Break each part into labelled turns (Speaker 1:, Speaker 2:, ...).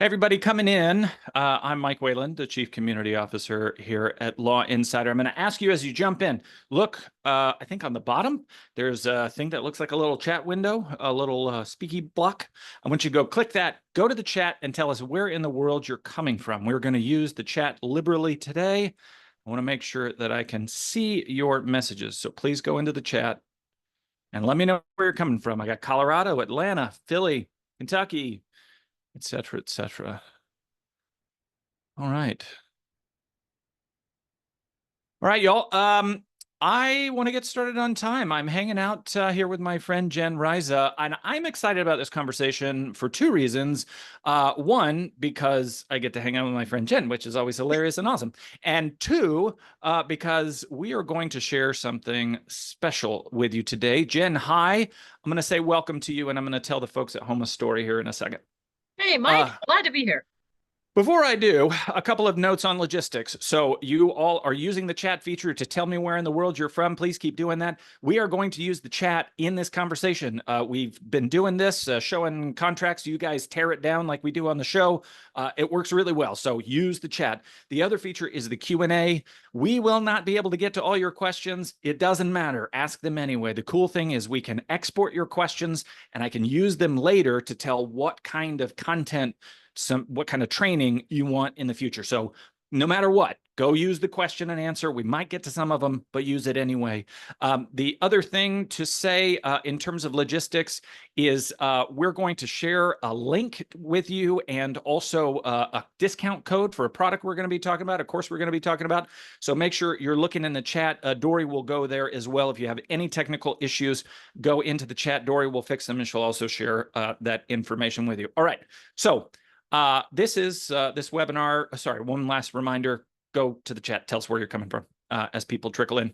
Speaker 1: Hey, everybody coming in. I'm Mike Wayland, the Chief Community Officer here at Law Insider. I'm going to ask you as you jump in, look, I think on the bottom, there's a thing that looks like a little chat window, a little speaky block. I want you to go click that, go to the chat and tell us where in the world you're coming from. We're going to use the chat liberally today. I want to make sure that I can see your messages. So please go into the chat and let me know where you're coming from. I got Colorado, Atlanta, Philly, Kentucky, etc., etc. All right. All right, y'all. I want to get started on time. I'm hanging out here with my friend Jen Riza, and I'm excited about this conversation for two reasons. One, because I get to hang out with my friend Jen, which is always hilarious and awesome. And two, because we are going to share something special with you today. Jen, hi. I'm going to say welcome to you, and I'm going to tell the folks at home a story here in a second.
Speaker 2: Hey, Mike, glad to be here.
Speaker 1: Before I do, a couple of notes on logistics. So you all are using the chat feature to tell me where in the world you're from. Please keep doing that. We are going to use the chat in this conversation. We've been doing this, showing contracts. You guys tear it down like we do on the show. It works really well. So use the chat. The other feature is the Q&A. We will not be able to get to all your questions. It doesn't matter. Ask them anyway. The cool thing is we can export your questions and I can use them later to tell what kind of content, what kind of training you want in the future. So no matter what, go use the question and answer. We might get to some of them, but use it anyway. The other thing to say in terms of logistics is we're going to share a link with you and also a discount code for a product we're going to be talking about, a course we're going to be talking about. So make sure you're looking in the chat. Dory will go there as well. If you have any technical issues, go into the chat. Dory will fix them and she'll also share that information with you. All right. So this webinar. Sorry, one last reminder, go to the chat, tell us where you're coming from as people trickle in.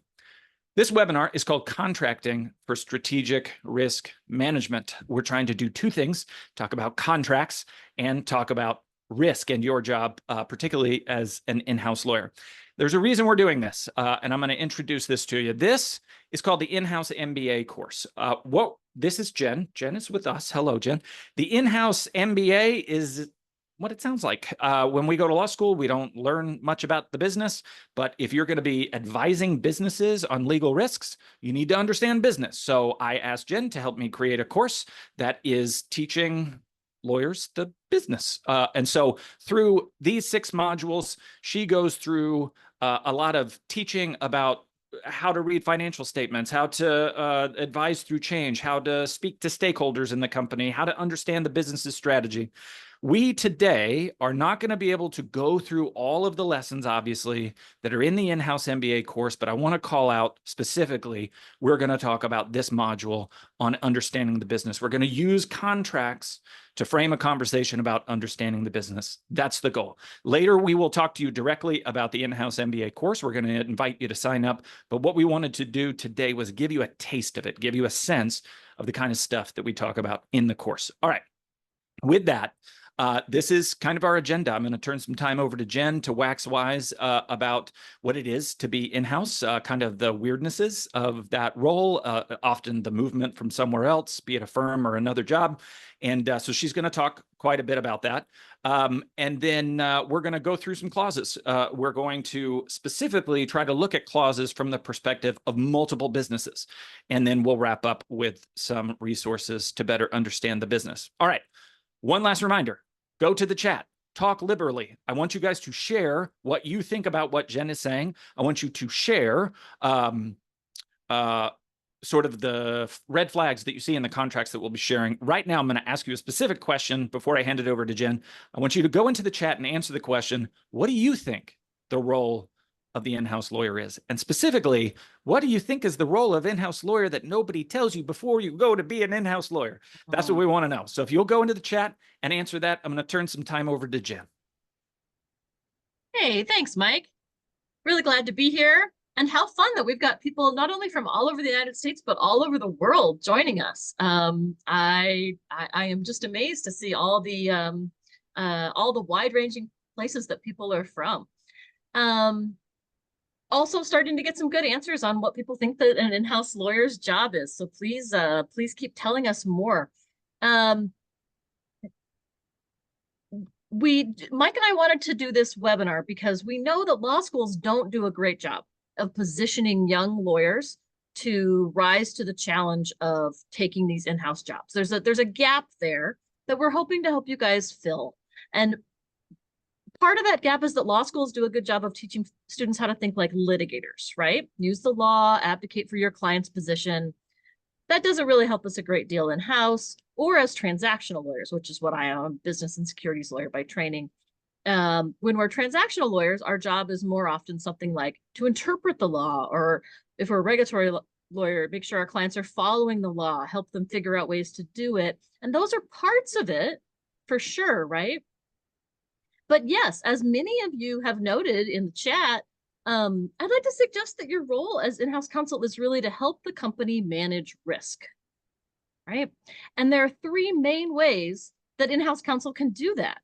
Speaker 1: This webinar is called Contracting for Strategic Risk Management. We're trying to do two things, talk about contracts and talk about risk and your job, particularly as an in-house lawyer. There's a reason we're doing this, and I'm going to introduce this to you. This is called the In-House MBA course. This is Jen. Jen is with us. Hello, Jen. The In-House MBA is what it sounds like. When we go to law school, we don't learn much about the business, but if you're going to be advising businesses on legal risks, you need to understand business. So I asked Jen to help me create a course that is teaching lawyers the business. And so through these 6 modules, she goes through a lot of teaching about how to read financial statements, how to advise through change, how to speak to stakeholders in the company, how to understand the business's strategy. We today are not going to be able to go through all of the lessons, obviously, that are in the in-house MBA course, but I want to call out specifically, we're going to talk about this module on understanding the business. We're going to use contracts to frame a conversation about understanding the business. That's the goal. Later, we will talk to you directly about the in-house MBA course. We're going to invite you to sign up. But what we wanted to do today was give you a taste of it, give you a sense of the kind of stuff that we talk about in the course. All right. With that, this is kind of our agenda. I'm going to turn some time over to Jen to wax wise about what it is to be in-house, kind of the weirdnesses of that role, often the movement from somewhere else, be it a firm or another job. And so she's going to talk quite a bit about that. And then we're going to go through some clauses. We're going to specifically try to look at clauses from the perspective of multiple businesses. And then we'll wrap up with some resources to better understand the business. All right. One last reminder, go to the chat, talk liberally. I want you guys to share what you think about what Jen is saying. I want you to share sort of the red flags that you see in the contracts that we'll be sharing. Right now, I'm going to ask you a specific question before I hand it over to Jen. I want you to go into the chat and answer the question, what do you think the role of the in-house lawyer is? And specifically, what do you think is the role of in-house lawyer that nobody tells you before you go to be an in-house lawyer? That's what we want to know. So if you'll go into the chat and answer that, I'm going to turn some time over to Jen.
Speaker 2: Hey, thanks, Mike. Really glad to be here. And how fun that we've got people not only from all over the United States, but all over the world joining us. I am just amazed to see all the wide-ranging places that people are from. Also starting to get some good answers on what people think that an in-house lawyer's job is. So please keep telling us more. Mike and I wanted to do this webinar because we know that law schools don't do a great job of positioning young lawyers to rise to the challenge of taking these in-house jobs. There's a gap there that we're hoping to help you guys fill. And part of that gap is that law schools do a good job of teaching students how to think like litigators, right? Use the law, advocate for your client's position. That doesn't really help us a great deal in-house or as transactional lawyers, which is what I am, a business and securities lawyer by training. When we're transactional lawyers, our job is more often something like to interpret the law, or if we're a regulatory lawyer, make sure our clients are following the law, help them figure out ways to do it. And those are parts of it for sure, right? But yes, as many of you have noted in the chat, I'd like to suggest that your role as in-house counsel is really to help the company manage risk, right? And there are three main ways that in-house counsel can do that.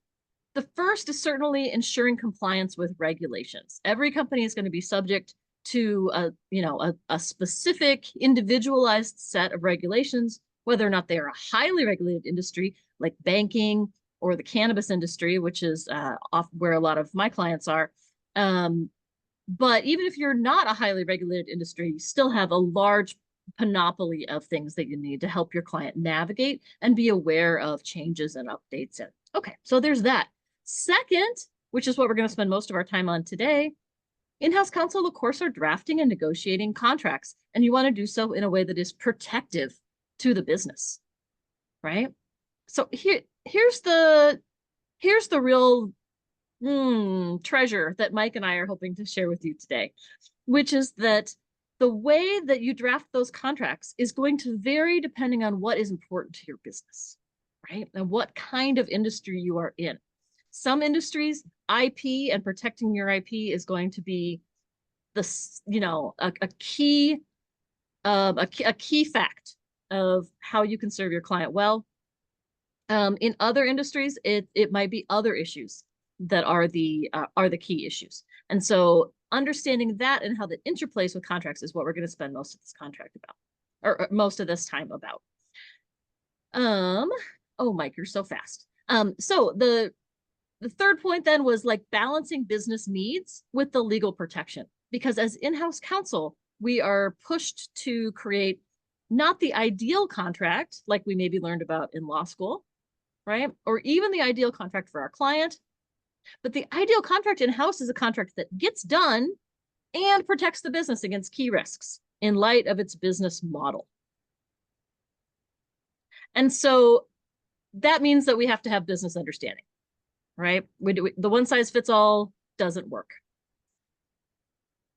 Speaker 2: The first is certainly ensuring compliance with regulations. Every company is going to be subject to a specific individualized set of regulations, whether or not they are a highly regulated industry like banking or the cannabis industry, which is off where a lot of my clients are. But even if you're not a highly regulated industry, you still have a large panoply of things that you need to help your client navigate and be aware of changes and updates. And okay, so there's that. Second, which is what we're going to spend most of our time on today, in-house counsel, of course, are drafting and negotiating contracts, and you want to do so in a way that is protective to the business, right? So here's the real treasure that Mike and I are hoping to share with you today, which is that the way that you draft those contracts is going to vary depending on what is important to your business, right? And what kind of industry you are in. Some industries, IP and protecting your IP is going to be a key fact of how you can serve your client well. In other industries, it might be other issues that are the key issues. And so understanding that and how that interplays with contracts is what we're going to spend most of this contract about, or most of this time about. Oh, Mike, you're so fast. So the third point then was like balancing business needs with the legal protection, because as in-house counsel, we are pushed to create not the ideal contract like we maybe learned about in law school, right? Or even the ideal contract for our client, but the ideal contract in-house is a contract that gets done and protects the business against key risks in light of its business model. And so that means that we have to have business understanding, right? The one size fits all doesn't work.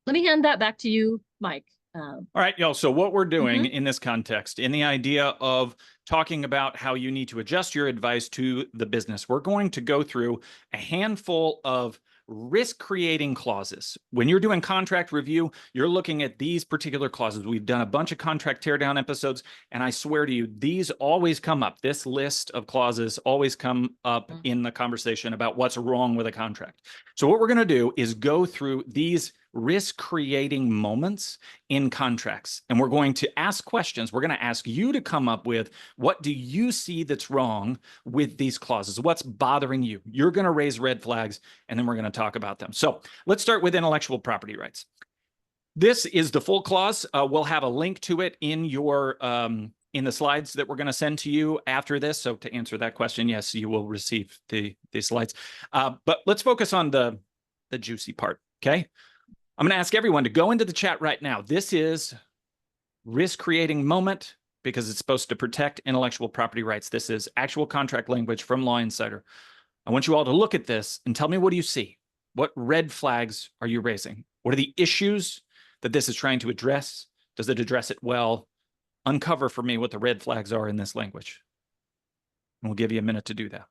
Speaker 2: Let me hand that back to you, Mike.
Speaker 1: All right, y'all. So what we're doing in this context, in the idea of talking about how you need to adjust your advice to the business, we're going to go through a handful of risk-creating clauses. When you're doing contract review, you're looking at these particular clauses. We've done a bunch of contract teardown episodes, and I swear to you, these always come up. This list of clauses always come up in the conversation about what's wrong with a contract. So what we're going to do is go through these risk-creating moments in contracts, and we're going to ask questions. We're going to ask you to come up with, what do you see that's wrong with these clauses? What's bothering you? You're going to raise red flags, and then we're going to talk about them. So let's start with intellectual property rights. This is the full clause. We'll have a link to it in your in the slides that we're going to send to you after this. So to answer that question, yes, you will receive the slides. But let's focus on the juicy part, okay? I'm going to ask everyone to go into the chat right now. This is risk-creating moment because it's supposed to protect intellectual property rights. This is actual contract language from Law Insider. I want you all to look at this and tell me, what do you see? What red flags are you raising? What are the issues that this is trying to address? Does it address it well? Uncover for me what the red flags are in this language. And we'll give you a minute to do that.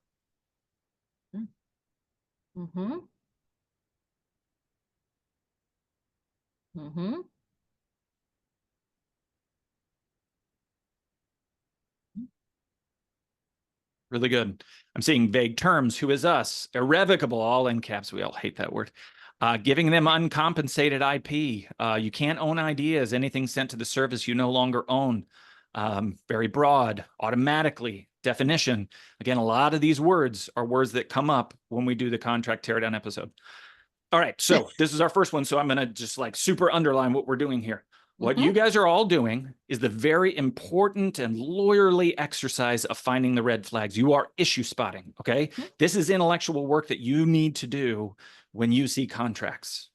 Speaker 1: Really good. I'm seeing vague terms, who is us, irrevocable, all in caps. We all hate that word. Giving them uncompensated IP. You can't own ideas. Anything sent to the service you no longer own. Very broad. Automatically. definition. Again, a lot of these words are words that come up when we do the contract teardown episode. All right, so this is our first one. So I'm going to just like super underline what we're doing here. What you guys are all doing is the very important and lawyerly exercise of finding the red flags. You are issue spotting, okay? This is intellectual work that you need to do when you see contracts.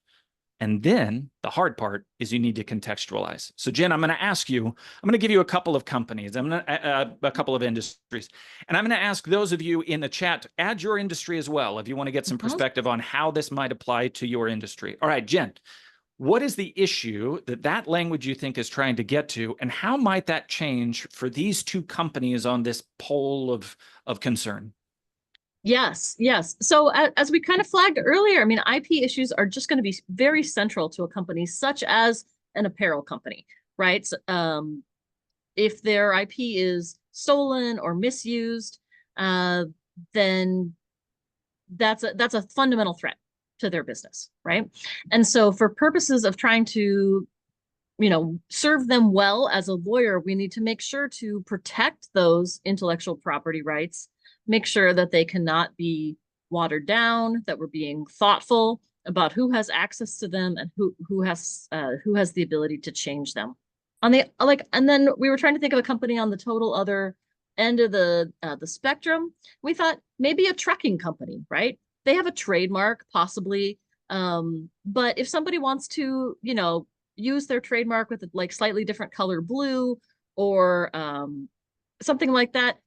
Speaker 1: And then the hard part is you need to contextualize. So Jen, I'm going to ask you, I'm going to give you a couple of companies, a couple of industries, and I'm going to ask those of you in the chat, add your industry as well, if you want to get some perspective on how this might apply to your industry. All right, Jen, what is the issue that language you think is trying to get to, and how might that change for these two companies on this pole of concern?
Speaker 2: Yes, yes. So as we kind of flagged earlier, I mean, IP issues are just going to be very central to a company such as an apparel company, right? If their IP is stolen or misused, then that's a fundamental threat to their business, right? And so for purposes of trying to, serve them well as a lawyer, we need to make sure to protect those intellectual property rights, make sure that they cannot be watered down, that we're being thoughtful about who has access to them and who has the ability to change them. And then we were trying to think of a company on the total other end of the spectrum. We thought maybe a trucking company, right? They have a trademark possibly, but if somebody wants to, use their trademark with like slightly different color blue or something like that,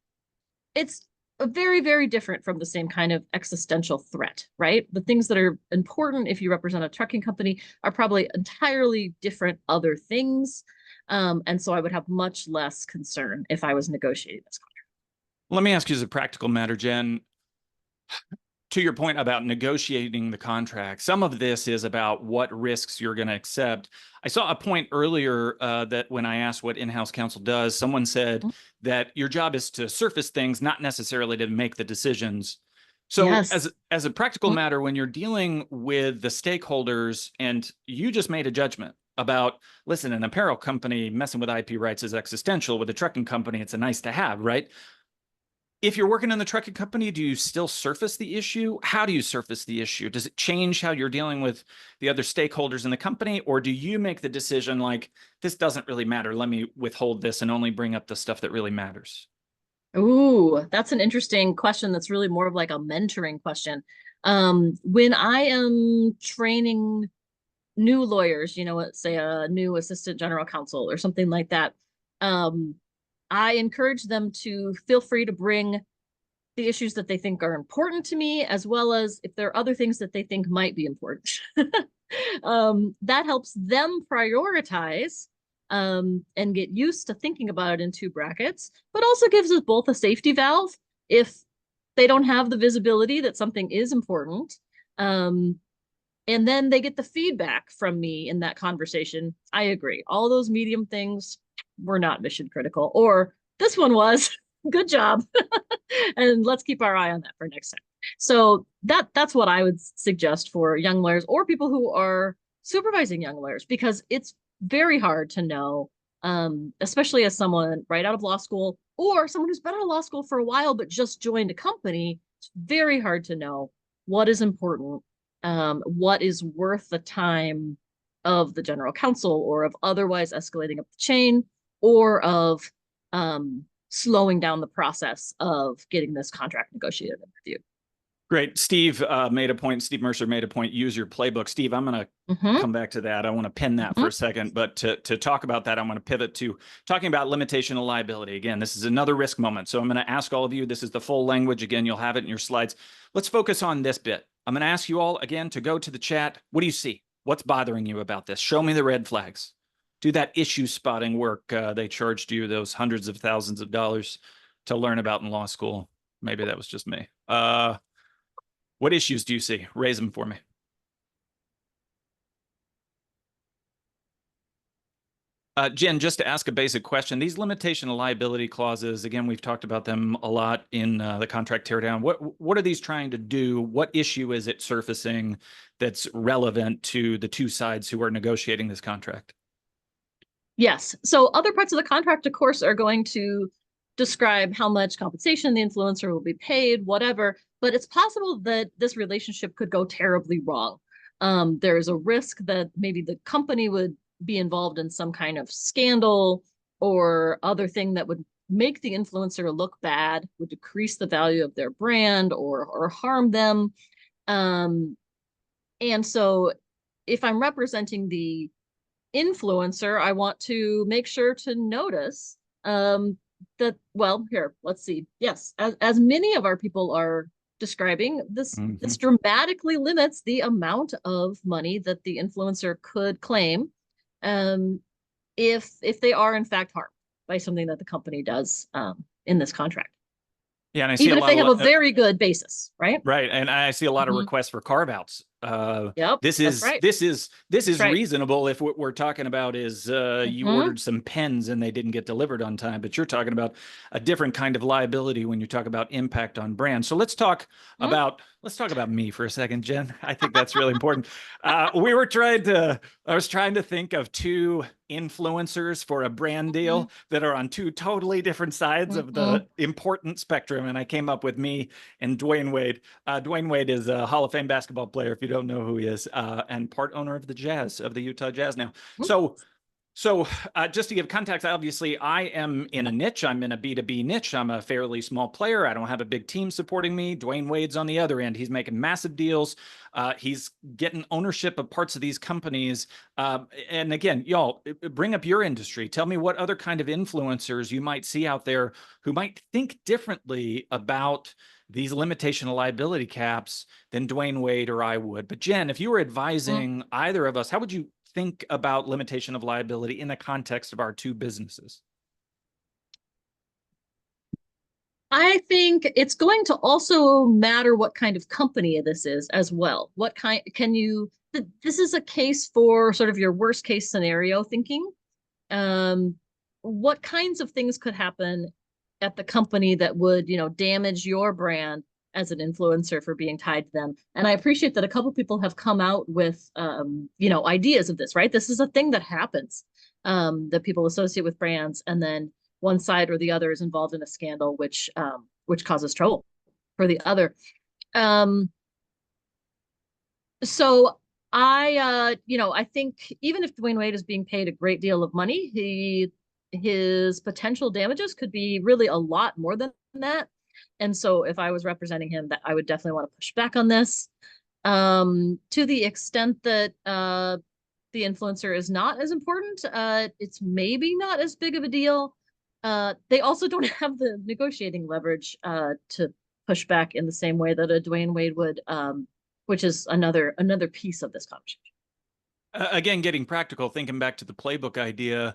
Speaker 2: it's very, very different from the same kind of existential threat, right? The things that are important if you represent a trucking company are probably entirely different other things. And so I would have much less concern if I was negotiating this contract.
Speaker 1: Let me ask you as a practical matter, Jen, to your point about negotiating the contract, some of this is about what risks you're going to accept. I saw a point earlier that when I asked what in-house counsel does, someone said that your job is to surface things, not necessarily to make the decisions. So yes. as a practical matter, when you're dealing with the stakeholders and you just made a judgment about, listen, an apparel company messing with IP rights is existential. With a trucking company, it's a nice to have, right? If you're working in the trucking company, do you still surface the issue? How do you surface the issue? Does it change how you're dealing with the other stakeholders in the company? Or do you make the decision like, this doesn't really matter, let me withhold this and only bring up the stuff that really matters?
Speaker 2: Ooh, that's an interesting question. That's really more of like a mentoring question. When I am training new lawyers, say a new assistant general counsel or something like that, I encourage them to feel free to bring the issues that they think are important to me, as well as if there are other things that they think might be important. That helps them prioritize and get used to thinking about it in two brackets, but also gives us both a safety valve if they don't have the visibility that something is important. And then they get the feedback from me in that conversation. I agree. All those medium things were not mission critical, or this one was. Good job. And let's keep our eye on that for next time. So that's what I would suggest for young lawyers or people who are supervising young lawyers, because it's very hard to know, especially as someone right out of law school or someone who's been in law school for a while but just joined a company. It's very hard to know what is important, what is worth the time of the general counsel, or of otherwise escalating up the chain, or of slowing down the process of getting this contract negotiated and reviewed.
Speaker 1: Great. Steve made a point. Steve Mercer made a point. Use your playbook. Steve, I'm going to come back to that. I want to pin that for a second. But to talk about that, I want to pivot to talking about limitation of liability. Again, this is another risk moment. So I'm going to ask all of you, this is the full language. Again, you'll have it in your slides. Let's focus on this bit. I'm going to ask you all, again, to go to the chat. What do you see? What's bothering you about this? Show me the red flags. Do that issue spotting work they charged you those hundreds of thousands of dollars to learn about in law school. Maybe that was just me. What issues do you see? Raise them for me. Jen, just to ask a basic question, these limitation of liability clauses, again, we've talked about them a lot in the contract teardown. What are these trying to do? What issue is it surfacing that's relevant to the two sides who are negotiating this contract?
Speaker 2: Yes. So other parts of the contract, of course, are going to describe how much compensation the influencer will be paid, whatever. But it's possible that this relationship could go terribly wrong. There's a risk that maybe the company would be involved in some kind of scandal or other thing that would make the influencer look bad, would decrease the value of their brand or harm them. And so if I'm representing the influencer, I want to make sure to notice that, well, here, let's see. Yes, as many of our people are describing, this dramatically limits the amount of money that the influencer could claim if they are in fact harmed by something that the company does in this contract.
Speaker 1: Yeah, and I see
Speaker 2: Even
Speaker 1: a
Speaker 2: if
Speaker 1: lot
Speaker 2: they
Speaker 1: of
Speaker 2: have a very good basis, right?
Speaker 1: right, and I see a lot of requests for carve-outs.
Speaker 2: Yep,
Speaker 1: This
Speaker 2: that's
Speaker 1: is
Speaker 2: right.
Speaker 1: this is this
Speaker 2: That's
Speaker 1: is
Speaker 2: right.
Speaker 1: reasonable if what we're talking about is you ordered some pens and they didn't get delivered on time, but you're talking about a different kind of liability when you talk about impact on brand. So let's talk about me for a second, Jen. I think that's really important. I was trying to think of two influencers for a brand deal that are on two totally different sides of the important spectrum, and I came up with me and Dwayne Wade. Dwayne Wade is a Hall of Fame basketball player, if you don't know who he is, and part owner of the Utah Jazz now. So just to give context, obviously I am in a niche. I'm in a B2B niche. I'm a fairly small player. I don't have a big team supporting me. Dwayne Wade's on the other end. He's making massive deals. He's getting ownership of parts of these companies. And again, y'all, bring up your industry. Tell me what other kind of influencers you might see out there who might think differently about these limitation of liability caps than Dwayne Wade or I would. But Jen, if you were advising either of us, how would you think about limitation of liability in the context of our two businesses?
Speaker 2: I think it's going to also matter what kind of company this is as well. What kind can you, this is a case for sort of your worst case scenario thinking. What kinds of things could happen at the company that would, damage your brand as an influencer for being tied to them? And I appreciate that a couple people have come out with, ideas of this, right? This is a thing that happens, that people associate with brands, and then one side or the other is involved in a scandal, which causes trouble for the other. So I think even if Dwayne Wade is being paid a great deal of money, his potential damages could be really a lot more than that. And so if I was representing him, that I would definitely want to push back on this. To the extent that the influencer is not as important, it's maybe not as big of a deal. They also don't have the negotiating leverage to push back in the same way that a Dwayne Wade would, which is another piece of this conversation.
Speaker 1: Again, getting practical, thinking back to the playbook idea,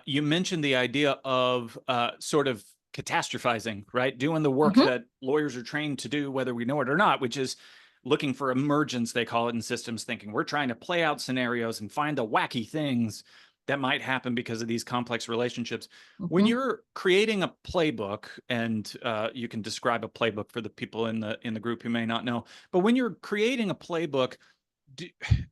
Speaker 1: you mentioned the idea of sort of catastrophizing, right? Doing the work that lawyers are trained to do, whether we know it or not, which is looking for emergence, they call it in systems thinking. We're trying to play out scenarios and find the wacky things that might happen because of these complex relationships. When you're creating a playbook, and you can describe a playbook for the people in the group who may not know, but when you're creating a playbook,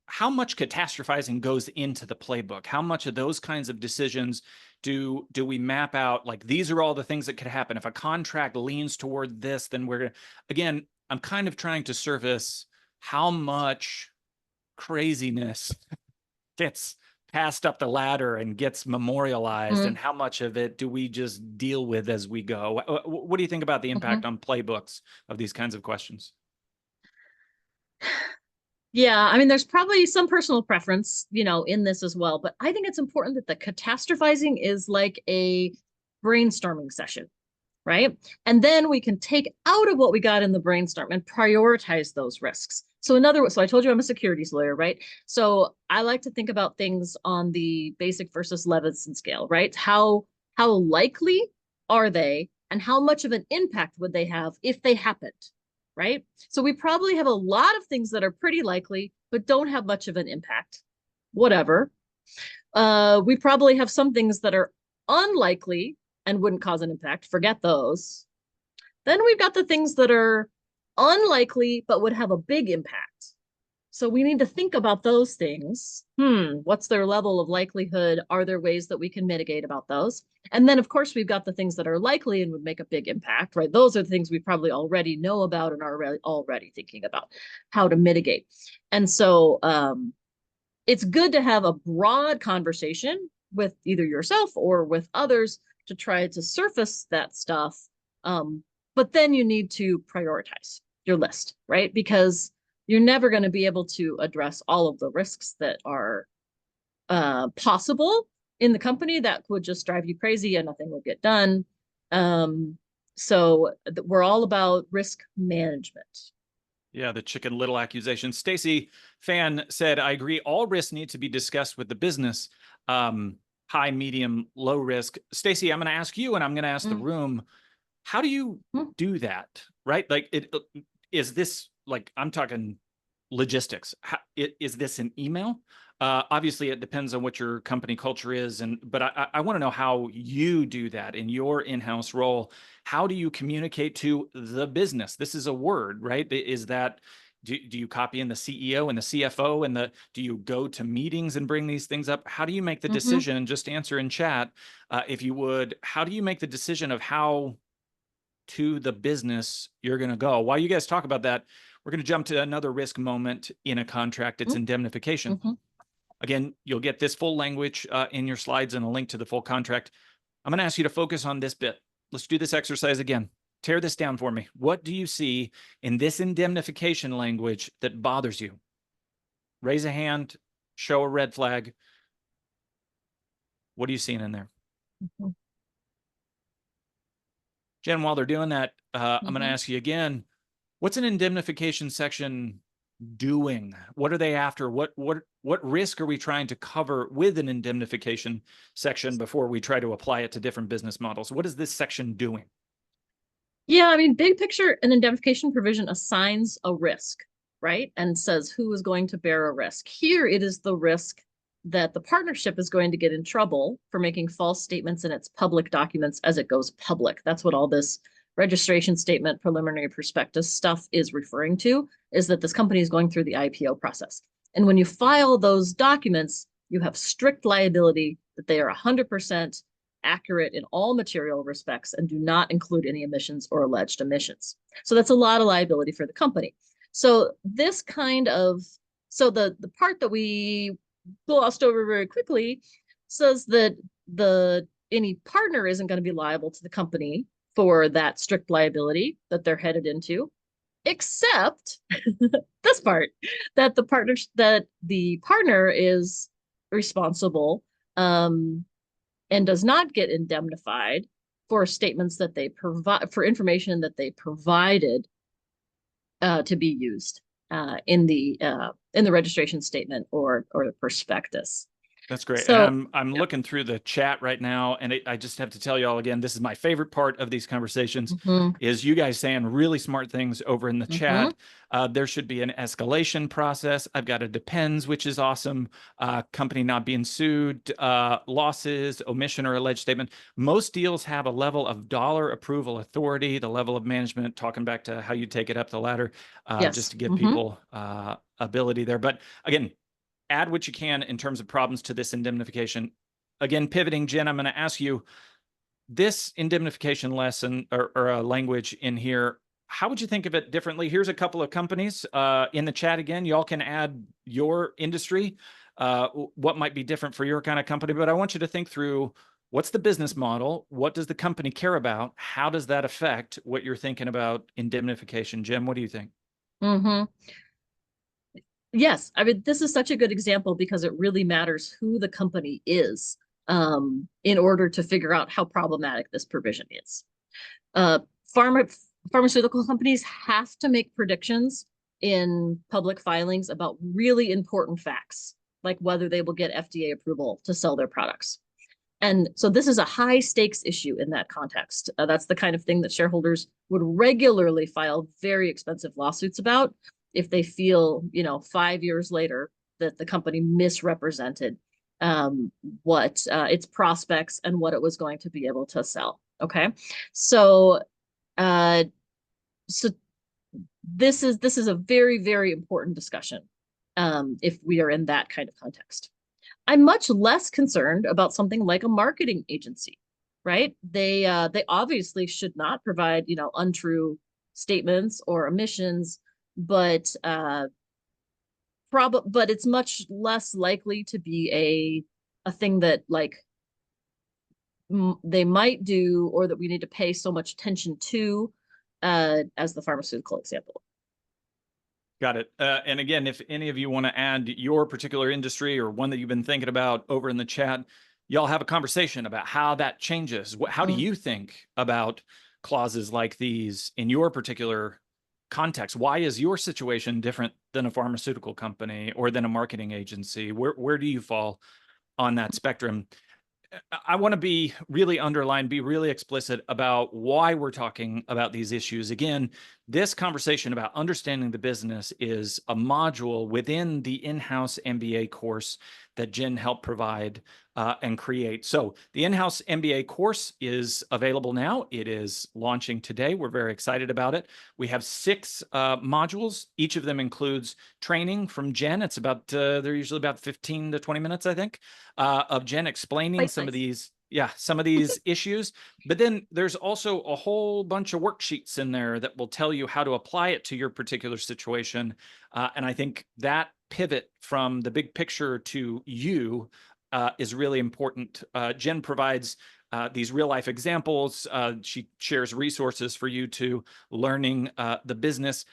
Speaker 1: how much catastrophizing goes into the playbook? How much of those kinds of decisions do we map out? Like, these are all the things that could happen. If a contract leans toward this, then we're going to, again, I'm kind of trying to surface how much craziness gets passed up the ladder and gets memorialized, and how much of it do we just deal with as we go? What do you think about the impact on playbooks of these kinds of questions?
Speaker 2: Yeah, I mean, there's probably some personal preference, in this as well, but I think it's important that the catastrophizing is like a brainstorming session, right? And then we can take out of what we got in the brainstorm and prioritize those risks. So I told you I'm a securities lawyer, right? So I like to think about things on the basic versus Levinson scale, right? How likely are they, and how much of an impact would they have if they happened, right? So we probably have a lot of things that are pretty likely, but don't have much of an impact, whatever. We probably have some things that are unlikely and wouldn't cause an impact. Forget those. Then we've got the things that are unlikely, but would have a big impact. So we need to think about those things. What's their level of likelihood? Are there ways that we can mitigate about those? And then, of course, we've got the things that are likely and would make a big impact, right? Those are the things we probably already know about and are already thinking about how to mitigate. And so it's good to have a broad conversation with either yourself or with others to try to surface that stuff. But then you need to prioritize your list, right? Because you're never going to be able to address all of the risks that are possible in the company. That would just drive you crazy and nothing will get done. So we're all about risk management.
Speaker 1: Yeah, the Chicken Little accusation. Stacy Fan said, I agree. All risks need to be discussed with the business. High, medium, low risk. Stacy, I'm going to ask you, and I'm going to ask the room, how do you do that? Right? Like, is this, like, I'm talking logistics. Is this an email? Obviously, it depends on what your company culture is, but I want to know how you do that in your in-house role. How do you communicate to the business? This is a word, right? Is that do you copy in the CEO and the CFO and do you go to meetings and bring these things up? How do you make the decision? And just answer in chat, if you would. How do you make the decision of how to the business you're going to go? While you guys talk about that, we're going to jump to another risk moment in a contract. It's indemnification. Again, you'll get this full language in your slides and a link to the full contract. I'm going to ask you to focus on this bit. Let's do this exercise again. Tear this down for me. What do you see in this indemnification language that bothers you? Raise a hand, show a red flag. What are you seeing in there? Jen, while they're doing that, I'm going to ask you again, what's an indemnification section doing? What are they after? What risk are we trying to cover with an indemnification section before we try to apply it to different business models? What is this section doing?
Speaker 2: Yeah, I mean, big picture, an indemnification provision assigns a risk, right? And says who is going to bear a risk. Here, it is the risk that the partnership is going to get in trouble for making false statements in its public documents as it goes public. That's what all this registration statement, preliminary prospectus stuff is referring to, is that this company is going through the IPO process. And when you file those documents, you have strict liability that they are 100% accurate in all material respects and do not include any emissions or alleged emissions. So that's a lot of liability for the company. So this kind of, so the part that we glossed over very quickly says that any partner isn't going to be liable to the company for that strict liability that they're headed into, except this part, that the partner is responsible and does not get indemnified for statements that they provide, for information that they provided to be used in the registration statement or the prospectus.
Speaker 1: That's great.
Speaker 2: So,
Speaker 1: and I'm looking through the chat right now, and I just have to tell you all again, this is my favorite part of these conversations, is you guys saying really smart things over in the chat. There should be an escalation process. I've got a depends, which is awesome. Company not being sued, losses, omission or alleged statement. Most deals have a level of dollar approval authority, the level of management, talking back to how you take it up the ladder, just to give people ability there. But again, add what you can in terms of problems to this indemnification. Again, pivoting, Jen, I'm going to ask you this indemnification lesson or language in here. How would you think of it differently? Here's a couple of companies in the chat again. Y'all can add your industry, what might be different for your kind of company. But I want you to think through what's the business model? What does the company care about? How does that affect what you're thinking about indemnification? Jen, what do you think?
Speaker 2: Yes, I mean, this is such a good example because it really matters who the company is in order to figure out how problematic this provision is. Pharmaceutical companies have to make predictions in public filings about really important facts, like whether they will get FDA approval to sell their products. And so this is a high stakes issue in that context. That's the kind of thing that shareholders would regularly file very expensive lawsuits about if they feel, 5 years later that the company misrepresented what its prospects and what it was going to be able to sell. Okay, so this is a very, very important discussion if we are in that kind of context. I'm much less concerned about something like a marketing agency, right? They obviously should not provide, untrue statements or omissions, but but it's much less likely to be a thing that like they might do, or that we need to pay so much attention to, as the pharmaceutical example.
Speaker 1: Got it. And again, if any of you want to add your particular industry or one that you've been thinking about over in the chat, y'all have a conversation about how that changes. How do you think about clauses like these in your particular context? Why is your situation different than a pharmaceutical company or than a marketing agency? Where do you fall on that spectrum? I want to be really explicit about why we're talking about these issues. Again, this conversation about understanding the business is a module within the in-house MBA course that Jen helped provide and create. So the in-house MBA course is available now. It is launching today. We're very excited about it. We have 6 modules. Each of them includes training from Jen. It's about, they're usually about 15 to 20 minutes, I think, of Jen explaining some of these issues. But then there's also a whole bunch of worksheets in there that will tell you how to apply it to your particular situation. And I think that pivot from the big picture to you is really important. Jen provides these real life examples. She shares resources for you to learning the business.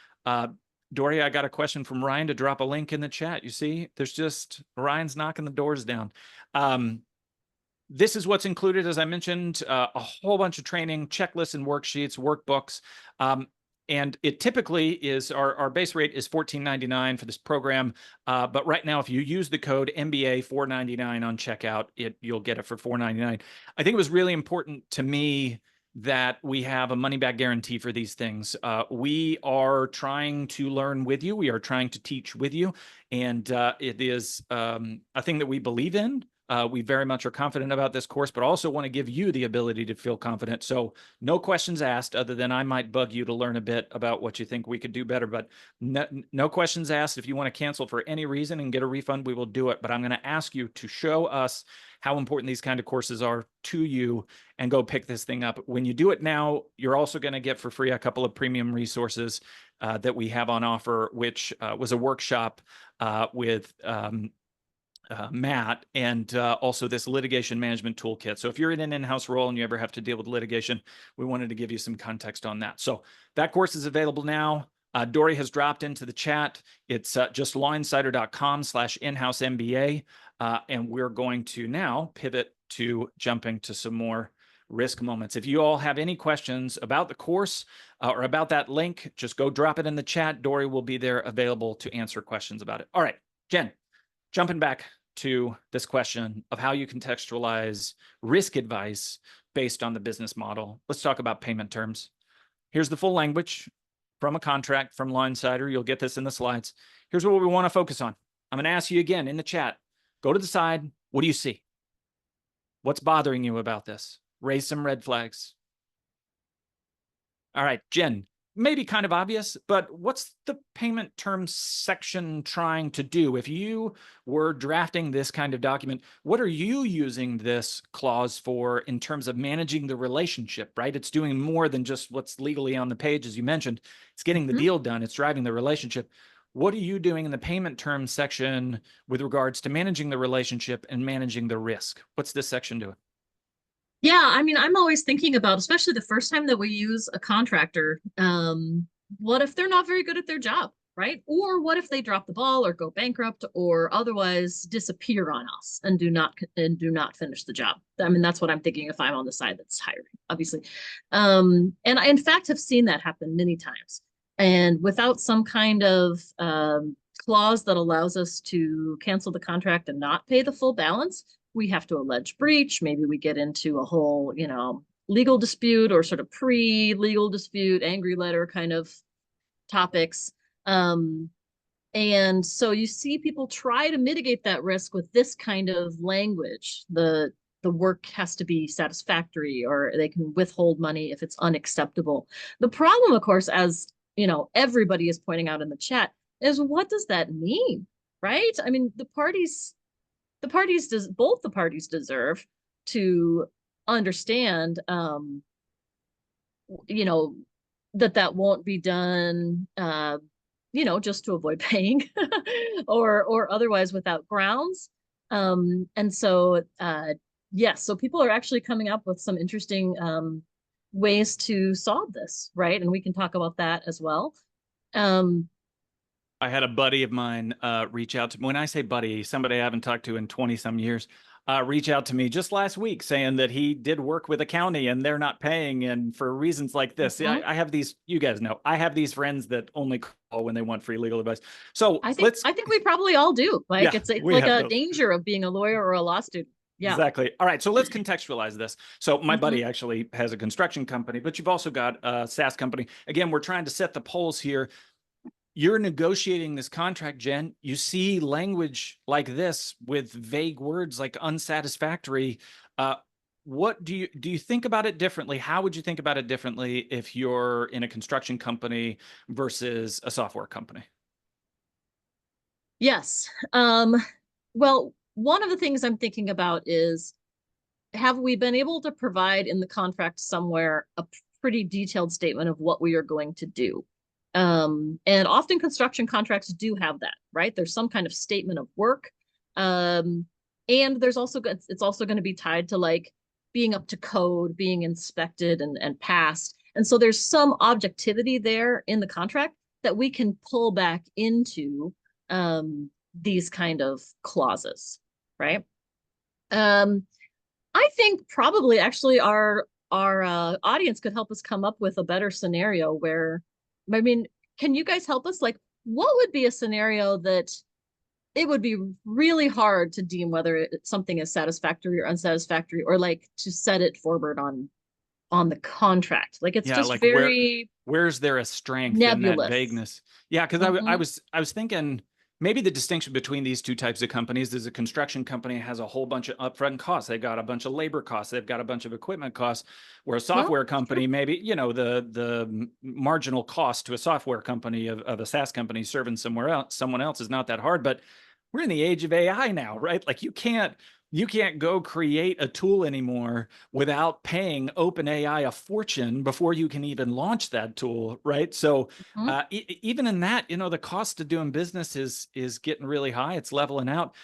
Speaker 1: Dory, I got a question from Ryan to drop a link in the chat. You see, there's just Ryan's knocking the doors down. This is what's included, as I mentioned, a whole bunch of training, checklists and worksheets, workbooks. And it typically is, our base rate is $14.99 for this program. But right now, if you use the code MBA 499 on checkout, you'll get it for $4.99. I think it was really important to me that we have a money back guarantee for these things. We are trying to learn with you. We are trying to teach with you. And it is a thing that we believe in. We very much are confident about this course, but also want to give you the ability to feel confident. So no questions asked, other than I might bug you to learn a bit about what you think we could do better, but no questions asked. If you want to cancel for any reason and get a refund, we will do it. But I'm going to ask you to show us how important these kind of courses are to you and go pick this thing up. When you do it now, you're also going to get for free a couple of premium resources that we have on offer, which was a workshop with Matt, and also this litigation management toolkit. So if you're in an in-house role and you ever have to deal with litigation, we wanted to give you some context on that. So that course is available now. Dory has dropped into the chat. It's just lawinsider.com/inhousemba. And we're going to now pivot to jumping to some more risk moments. If you all have any questions about the course or about that link, just go drop it in the chat. Dory will be there available to answer questions about it. All right, Jen, jumping back to this question of how you contextualize risk advice based on the business model. Let's talk about payment terms. Here's the full language from a contract from Law Insider. You'll get this in the slides. Here's what we want to focus on. I'm going to ask you again in the chat. Go to the side. What do you see? What's bothering you about this? Raise some red flags. All right, Jen, maybe kind of obvious, but what's the payment terms section trying to do? If you were drafting this kind of document, what are you using this clause for in terms of managing the relationship, right? It's doing more than just what's legally on the page, as you mentioned. It's getting the deal done. It's driving the relationship. What are you doing in the payment terms section with regards to managing the relationship and managing the risk? What's this section doing?
Speaker 2: Yeah, I mean, I'm always thinking about, especially the first time that we use a contractor, what if they're not very good at their job, right? Or what if they drop the ball or go bankrupt or otherwise disappear on us and do not finish the job? I mean, that's what I'm thinking if I'm on the side that's hiring, obviously. And I, in fact, have seen that happen many times. And without some kind of clause that allows us to cancel the contract and not pay the full balance, we have to allege breach. Maybe we get into a whole, legal dispute or sort of pre-legal dispute, angry letter kind of topics. And so you see people try to mitigate that risk with this kind of language. The work has to be satisfactory, or they can withhold money if it's unacceptable. The problem, of course, as everybody is pointing out in the chat, is what does that mean? right? I mean, both the parties deserve to understand, you know, that won't be done, just to avoid paying or otherwise without grounds. And so, yes, so people are actually coming up with some interesting ways to solve this, right? And we can talk about that as well. Um,
Speaker 1: I had a buddy of mine reach out to me. When I say buddy, somebody I haven't talked to in 20 some years, reach out to me just last week saying that he did work with a county and they're not paying. And for reasons like this,
Speaker 2: mhm.
Speaker 1: I have these, you guys know, I have these friends that only call when they want free legal advice. So
Speaker 2: I think
Speaker 1: let's,
Speaker 2: I think we probably all do. Like
Speaker 1: yeah,
Speaker 2: it's
Speaker 1: we
Speaker 2: like
Speaker 1: have
Speaker 2: a
Speaker 1: those.
Speaker 2: danger of being a lawyer or a law student. Yeah.
Speaker 1: Exactly. All right. So let's contextualize this. So my
Speaker 2: Mhm.
Speaker 1: buddy actually has a construction company, but you've also got a SaaS company. Again, we're trying to set the polls here. You're negotiating this contract, Jen. You see language like this with vague words like unsatisfactory. What do you think about it differently? How would you think about it differently if you're in a construction company versus a software company?
Speaker 2: Yes. Well, one of the things I'm thinking about is, have we been able to provide in the contract somewhere a pretty detailed statement of what we are going to do? And often construction contracts do have that, right? There's some kind of statement of work. Um, and it's also going to be tied to like being up to code, being inspected and passed. And so there's some objectivity there in the contract that we can pull back into these kind of clauses, right? Um, I think probably actually our audience could help us come up with a better scenario where, I mean, can you guys help us? Like, what would be a scenario that it would be really hard to deem whether something is satisfactory or unsatisfactory, or like to set it forward on the contract? Like, it's
Speaker 1: Yeah,
Speaker 2: just
Speaker 1: like
Speaker 2: very
Speaker 1: where's there a strength in that
Speaker 2: nebulous.
Speaker 1: vagueness? Yeah, because
Speaker 2: Mm-hmm.
Speaker 1: I was thinking maybe the distinction between these two types of companies is a construction company has a whole bunch of upfront costs. They've got a bunch of labor costs. They've got a bunch of equipment costs. Where a
Speaker 2: Well,
Speaker 1: software company, maybe, the marginal cost to a software company of a SaaS company serving someone else is not that hard. But we're in the age of AI now, right? Like you can't go create a tool anymore without paying OpenAI a fortune before you can even launch that tool, right? So
Speaker 2: mhm.
Speaker 1: even in that, the cost of doing business is getting really high. It's leveling out.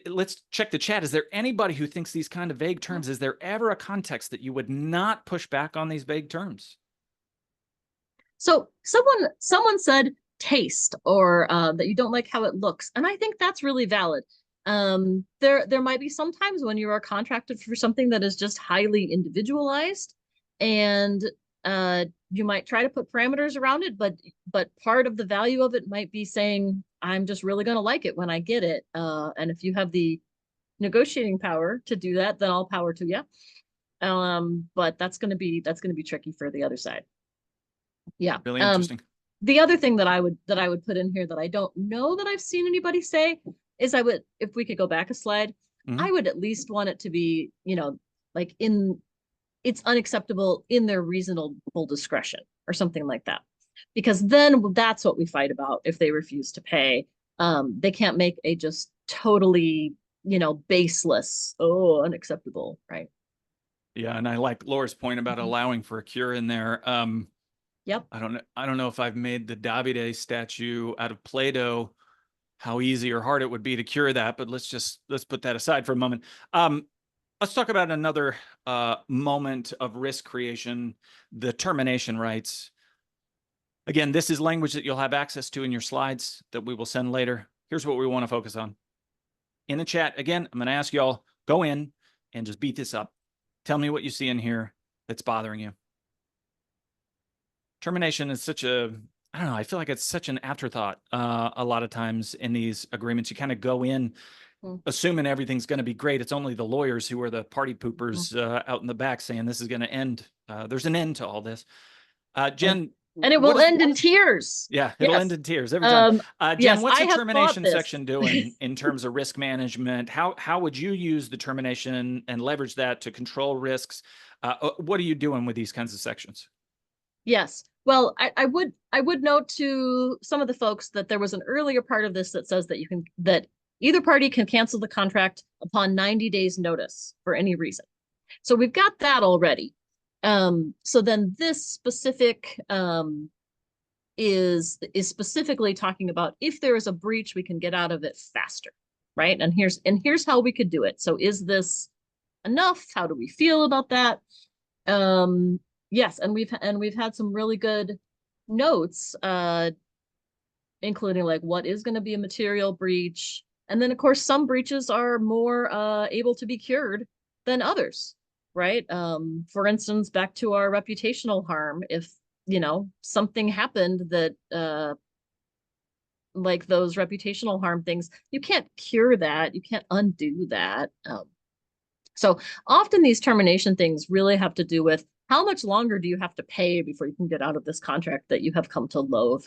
Speaker 1: Let's check the chat. Is there anybody who thinks these kind of vague terms? Is there ever a context that you would not push back on these vague terms?
Speaker 2: So someone said taste, or that you don't like how it looks, and I think that's really valid. There might be some times when you are contracted for something that is just highly individualized, and you might try to put parameters around it, but part of the value of it might be saying, I'm just really going to like it when I get it. And if you have the negotiating power to do that, then all power to you. But that's going to be tricky for the other side. Yeah.
Speaker 1: Really interesting.
Speaker 2: The other thing that I would put in here that I don't know that I've seen anybody say is, I would, if we could go back a slide,
Speaker 1: Mhm.
Speaker 2: I would at least want it to be, like it's unacceptable in their reasonable discretion or something like that. Because then that's what we fight about if they refuse to pay. They can't make a just totally, baseless, oh, unacceptable, right?
Speaker 1: Yeah, and I like Laura's point about
Speaker 2: Mhm.
Speaker 1: allowing for a cure in there.
Speaker 2: Yep.
Speaker 1: I don't know if I've made the Davide statue out of Play-Doh, how easy or hard it would be to cure that, but let's put that aside for a moment. Let's talk about another moment of risk creation, the termination rights. Again, this is language that you'll have access to in your slides that we will send later. Here's what we want to focus on. In the chat, again, I'm going to ask y'all, go in and just beat this up. Tell me what you see in here that's bothering you. Termination is such a, I don't know, I feel like it's such an afterthought a lot of times in these agreements. You kind of go in
Speaker 2: Mhm.
Speaker 1: assuming everything's going to be great. It's only the lawyers who are the party poopers out in the back saying this is going to end. There's an end to all this.
Speaker 2: And
Speaker 1: Jen,
Speaker 2: and it will end in tears.
Speaker 1: yeah, it'll end
Speaker 2: Yes.
Speaker 1: in tears every time. Jen,
Speaker 2: Yes,
Speaker 1: what's
Speaker 2: I
Speaker 1: the
Speaker 2: have fought
Speaker 1: termination
Speaker 2: this.
Speaker 1: section doing in terms of risk management? How would you use the termination and leverage that to control risks? What are you doing with these kinds of sections?
Speaker 2: Yes. Well, I would note to some of the folks that there was an earlier part of this that says that that either party can cancel the contract upon 90 days notice for any reason. So we've got that already. So then this specific is specifically talking about if there is a breach, we can get out of it faster, right? And here's how we could do it. So is this enough? How do we feel about that? Yes, and we've had some really good notes, including like what is going to be a material breach, and then of course some breaches are more able to be cured than others, right? For instance, back to our reputational harm, if something happened that like those reputational harm things, you can't cure that, you can't undo that. So often these termination things really have to do with how much longer do you have to pay before you can get out of this contract that you have come to loathe.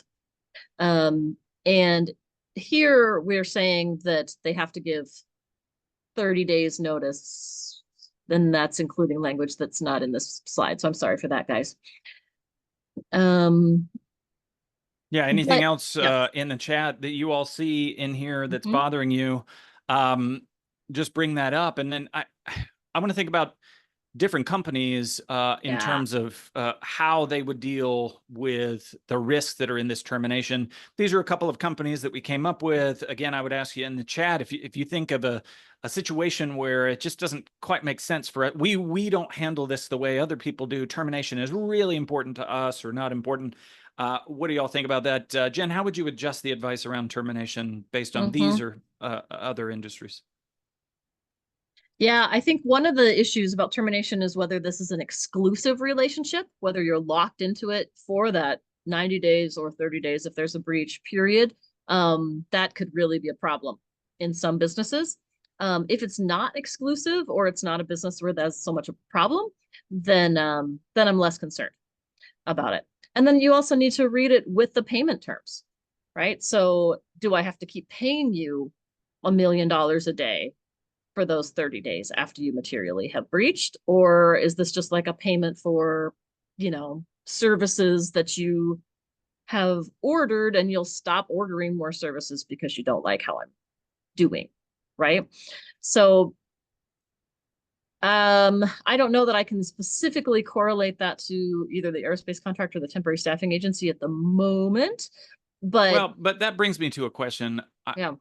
Speaker 2: And here we're saying that they have to give 30 days notice. Then that's including language that's not in this slide. So I'm sorry for that, guys.
Speaker 1: Yeah, anything
Speaker 2: But
Speaker 1: else
Speaker 2: yeah.
Speaker 1: in the chat that you all see in here that's
Speaker 2: Mhm.
Speaker 1: bothering you? Just bring that up. And then I want to think about different companies in
Speaker 2: Yeah.
Speaker 1: terms of how they would deal with the risks that are in this termination. These are a couple of companies that we came up with. Again, I would ask you in the chat if you think of a situation where it just doesn't quite make sense for it. We don't handle this the way other people do. Termination is really important to us or not important. What do y'all think about that? Jen, how would you adjust the advice around termination based on these
Speaker 2: Mhm.
Speaker 1: or other industries?
Speaker 2: Yeah, I think one of the issues about termination is whether this is an exclusive relationship, whether you're locked into it for that 90 days or 30 days if there's a breach period. That could really be a problem in some businesses. If it's not exclusive or it's not a business where that's so much a problem, then I'm less concerned about it. And then you also need to read it with the payment terms, right? So do I have to keep paying you $1 million a day for those 30 days after you materially have breached? Or is this just like a payment for, services that you have ordered and you'll stop ordering more services because you don't like how I'm doing, right? So I don't know that I can specifically correlate that to either the aerospace contract or the temporary staffing agency at the moment, but
Speaker 1: Well, but that brings me to a question.
Speaker 2: yeah.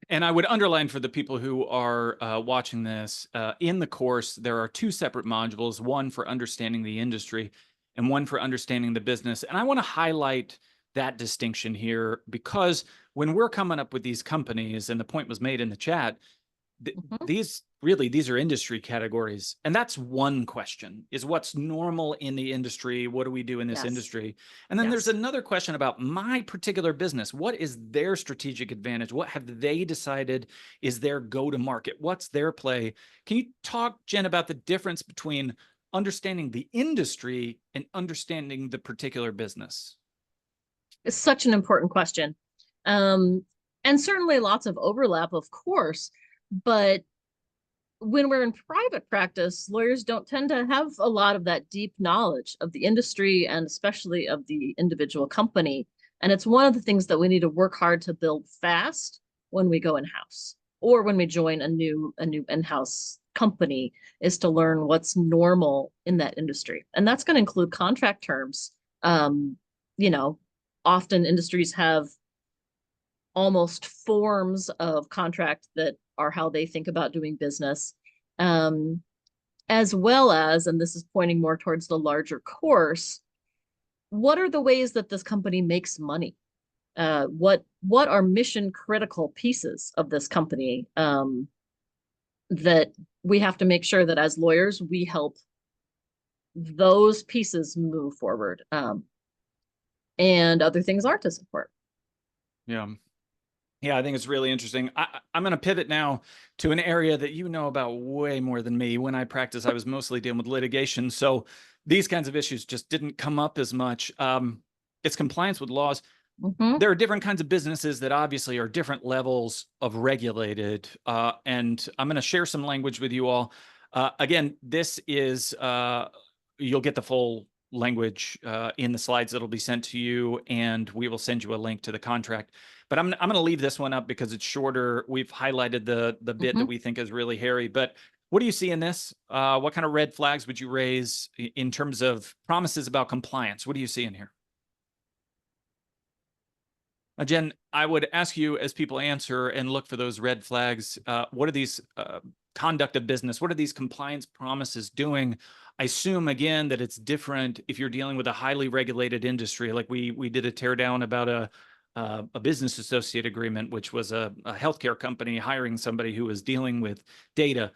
Speaker 1: And I would underline for the people who are watching this, in the course, there are two separate modules, one for understanding the industry and one for understanding the business. And I want to highlight that distinction here because when we're coming up with these companies, and the point was made in the chat,
Speaker 2: Mhm.
Speaker 1: these are industry categories. And that's one question, is what's normal in the industry? What do we do in this
Speaker 2: Yes.
Speaker 1: industry? And then there's
Speaker 2: Yes.
Speaker 1: another question about my particular business. What is their strategic advantage? What have they decided is their go-to-market? What's their play? Can you talk, Jen, about the difference between understanding the industry and understanding the particular business?
Speaker 2: It's such an important question. Um, and certainly lots of overlap, of course, but when we're in private practice, lawyers don't tend to have a lot of that deep knowledge of the industry and especially of the individual company. And it's one of the things that we need to work hard to build fast when we go in-house or when we join a new in-house company, is to learn what's normal in that industry. And that's going to include contract terms. You know, often industries have almost forms of contract that are how they think about doing business, um, as well as, and this is pointing more towards the larger course, what are the ways that this company makes money? What are mission critical pieces of this company, that we have to make sure that as lawyers we help those pieces move forward, and other things aren't as important.
Speaker 1: Yeah. Yeah, I think it's really interesting. I'm going to pivot now to an area that you know about way more than me. When I practiced, I was mostly dealing with litigation. So these kinds of issues just didn't come up as much. It's compliance with laws.
Speaker 2: Mm-hmm.
Speaker 1: There are different kinds of businesses that obviously are different levels of regulated. And I'm going to share some language with you all. Again, this is, you'll get the full language in the slides that'll be sent to you, and we will send you a link to the contract. But I'm going to leave this one up because it's shorter. We've highlighted the bit that we think is really hairy. But what do you see in this? What kind of red flags would you raise in terms of promises about compliance? What do you see in here? Jen, I would ask you as people answer and look for those red flags. What are these conduct of business? What are these compliance promises doing? I assume, again, that it's different if you're dealing with a highly regulated industry. Like we did a teardown about a business associate agreement, which was a healthcare company hiring somebody who was dealing with data.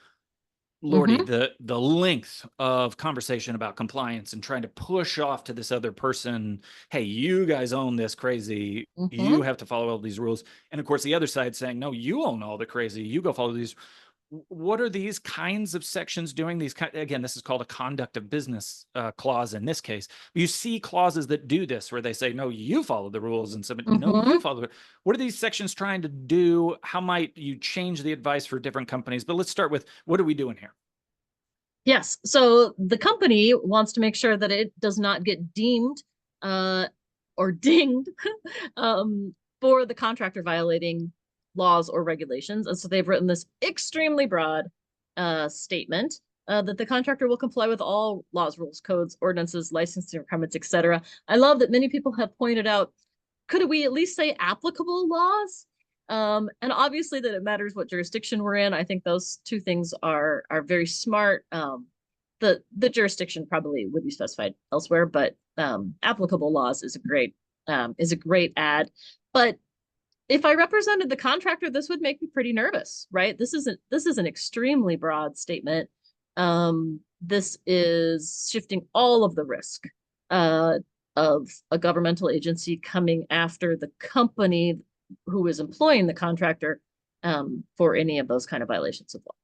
Speaker 1: Lordy, the length of conversation about compliance and trying to push off to this other person, hey, you guys own this crazy, you have to follow all these rules. And of course, the other side saying, no, you own all the crazy, you go follow these. What are these kinds of sections doing? Again, this is called a conduct of business clause in this case. You see clauses that do this where they say, no, you follow the rules, and somebody, no, you follow it. What are these sections trying to do? How might you change the advice for different companies? But let's start with, what are we doing here?
Speaker 2: Yes. So the company wants to make sure that it does not get deemed or dinged for the contractor violating laws or regulations. And so they've written this extremely broad statement that the contractor will comply with all laws, rules, codes, ordinances, licensing requirements, etc. I love that many people have pointed out, could we at least say applicable laws? And obviously that it matters what jurisdiction we're in. I think those two things are very smart. The jurisdiction probably would be specified elsewhere, but applicable laws is a great add. But if I represented the contractor, this would make me pretty nervous, right? This is an extremely broad statement. This is shifting all of the risk of a governmental agency coming after the company who is employing the contractor for any of those kind of violations of law.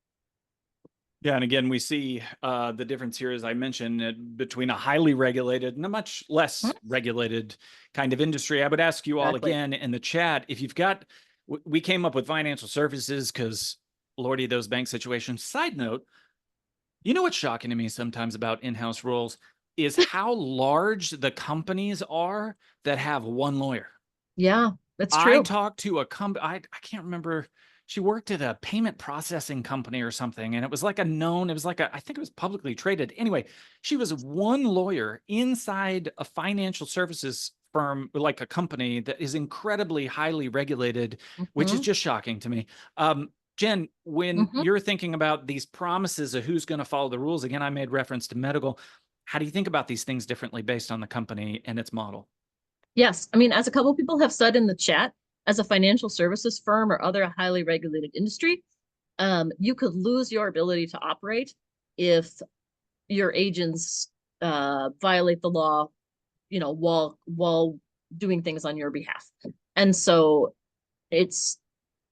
Speaker 1: Yeah, and again, we see the difference here, as I mentioned, between a highly regulated and a much less regulated kind of industry. I would ask you all again in the chat, if you've got, we came up with financial services because, Lordy, those bank situations. Side note, you know what's shocking to me sometimes about in-house roles is how large the companies are that have one lawyer.
Speaker 2: Yeah, that's true.
Speaker 1: I talked to a company, I can't remember, she worked at a payment processing company or something, and it was like I think it was publicly traded. Anyway, she was one lawyer inside a financial services firm, like a company that is incredibly highly regulated, which is just shocking to me. Jen, when you're thinking about these promises of who's going to follow the rules, again, I made reference to medical. How do you think about these things differently based on the company and its model?
Speaker 2: Yes. I mean, as a couple of people have said in the chat, as a financial services firm or other highly regulated industry, you could lose your ability to operate if your agents violate the law, you know, while doing things on your behalf. And so it's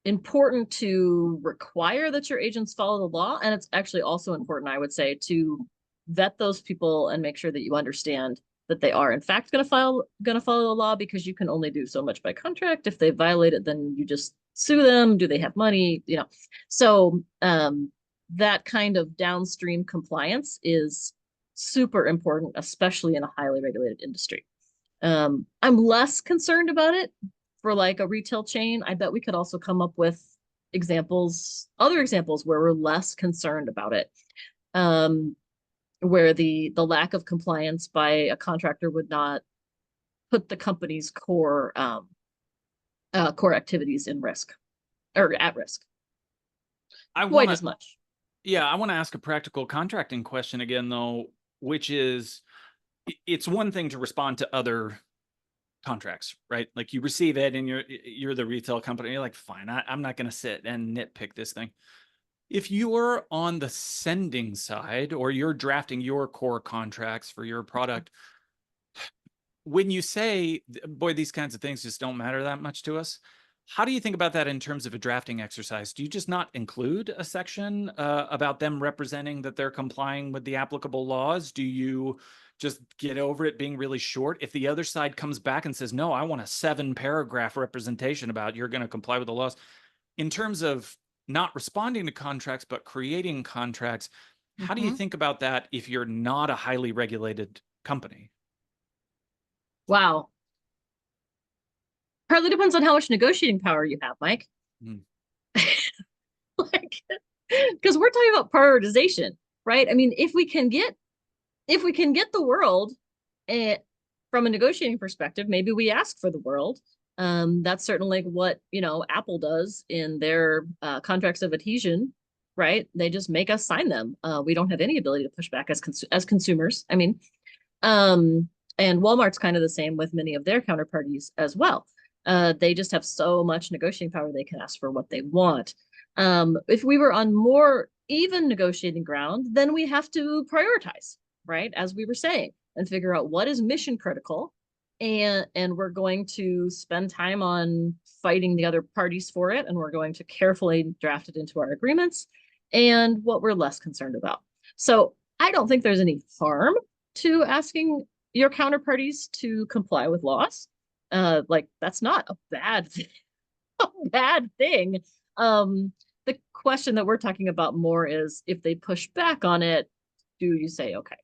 Speaker 2: important to require that your agents follow the law. And it's actually also important, I would say, to vet those people and make sure that you understand that they are in fact going to follow the law, because you can only do so much by contract. If they violate it, then you just sue them. Do they have money? You know, so that kind of downstream compliance is super important, especially in a highly regulated industry. I'm less concerned about it for like a retail chain. I bet we could also come up with other examples where we're less concerned about it. Where the lack of compliance by a contractor would not put the company's core activities in risk or at risk quite as much.
Speaker 1: Yeah, I want to ask a practical contracting question again, though, which is, it's one thing to respond to other contracts, right? Like you receive it and you're the retail company, you're like, fine, I'm not going to sit and nitpick this thing. If you're on the sending side or you're drafting your core contracts for your product, when you say, boy, these kinds of things just don't matter that much to us, how do you think about that in terms of a drafting exercise? Do you just not include a section about them representing that they're complying with the applicable laws? Do you just get over it being really short? If the other side comes back and says, no, I want a 7-paragraph representation about you're going to comply with the laws, in terms of not responding to contracts, but creating contracts, how do you think about that if you're not a highly regulated
Speaker 2: company? Wow. Partly depends on how much negotiating power you have, Mike. Mm. Like, because we're talking about prioritization, right? I mean, if we can get the world from a negotiating perspective, maybe we ask for the world. That's certainly what, Apple does in their contracts of adhesion, right? They just make us sign them. We don't have any ability to push back as consumers. I mean, and Walmart's kind of the same with many of their counterparties as well. They just have so much negotiating power, they can ask for what they want. If we were on more even negotiating ground, then we have to prioritize, right? As we were saying, and figure out what is mission critical. And we're going to spend time on fighting the other parties for it. And we're going to carefully draft it into our agreements and what we're less concerned about. So I don't think there's any harm to asking your counterparties to comply with laws. Like, that's not a bad thing. A bad thing. The question that we're talking about more is, if they push back on it, do you say okay?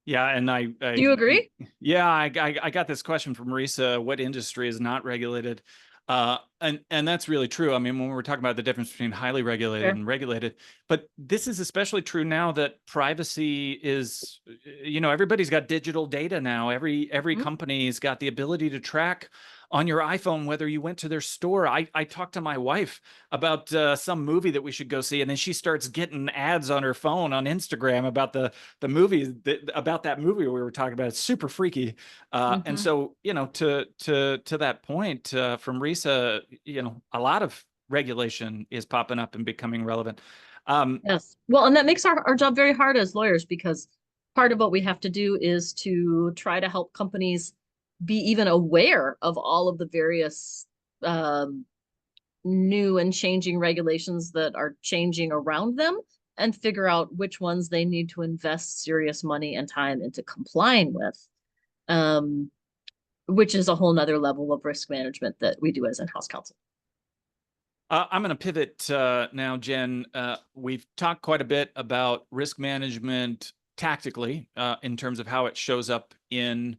Speaker 1: Yeah, and I
Speaker 2: do you agree?
Speaker 1: Yeah, I got this question from Marisa: what industry is not regulated? And that's really true. I mean, when we're talking about the difference between highly regulated and regulated, but this is especially true now that privacy is, everybody's got digital data now. Every company's got the ability to track on your iPhone whether you went to their store. I talked to my wife about some movie that we should go see, and then she starts getting ads on her phone on Instagram about the movie, about that movie we were talking about. It's super freaky. And so, to that point, from Risa, a lot of regulation is popping up and becoming relevant.
Speaker 2: Yes. Well, and that makes our job very hard as lawyers, because part of what we have to do is to try to help companies be even aware of all of the various new and changing regulations that are changing around them, and figure out which ones they need to invest serious money and time into complying with, which is a whole nother level of risk management that we do as in-house counsel.
Speaker 1: I'm going to pivot now, Jen. We've talked quite a bit about risk management tactically in terms of how it shows up in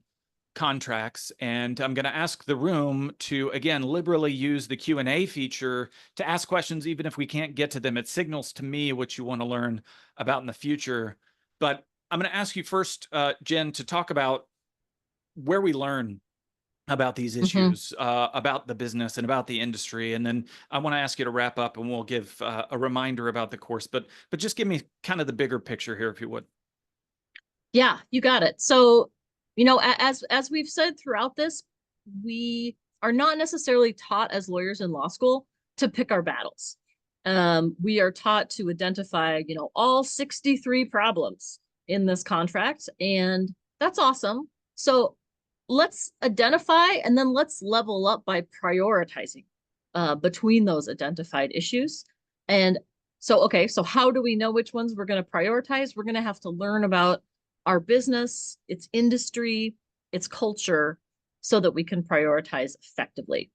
Speaker 1: contracts, and I'm going to ask the room to, again, liberally use the Q&A feature to ask questions even if we can't get to them. It signals to me what you want to learn about in the future. But I'm going to ask you first, Jen, to talk about where we learn about these issues, about the business and about the industry. And then I want to ask you to wrap up, and we'll give a reminder about the course, but just give me kind of the bigger picture here, if you would.
Speaker 2: Yeah, you got it. So, as we've said throughout this, we are not necessarily taught as lawyers in law school to pick our battles. We are taught to identify, all 63 problems in this contract, and that's awesome. So let's identify, and then let's level up by prioritizing between those identified issues. And so, okay, so how do we know which ones we're going to prioritize? We're going to have to learn about our business, its industry, its culture, so that we can prioritize effectively.